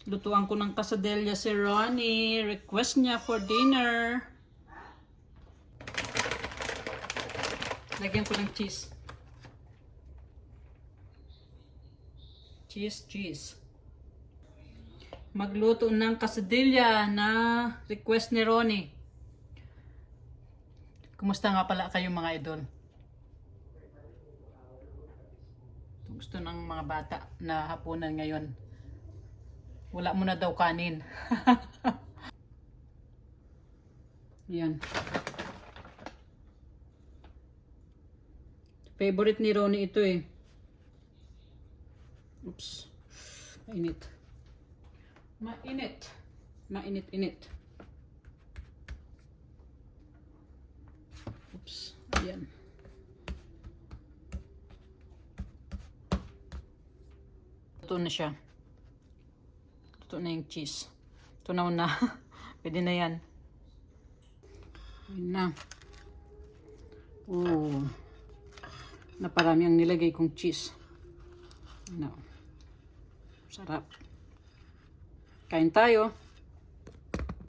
Lutuan ko ng quesadilla si Ronnie. Request niya for dinner. Lagyan ko ng cheese. Cheese. Magluto ng quesadilla na request ni Ronnie. Kumusta nga pala kayo mga idol? Gusto ng mga bata na hapunan ngayon. Wala mo na daw kanin. Yan. Favorite ni Ronnie ito eh. Oops. Mainit. Mainit. Oops. Ayan. Luto na siya. Luto na yung cheese. Tunaw na. Pwede na yan. Ayan na. Oh. Naparami ang nilagay kong cheese. No. Sarap. Kain tayo.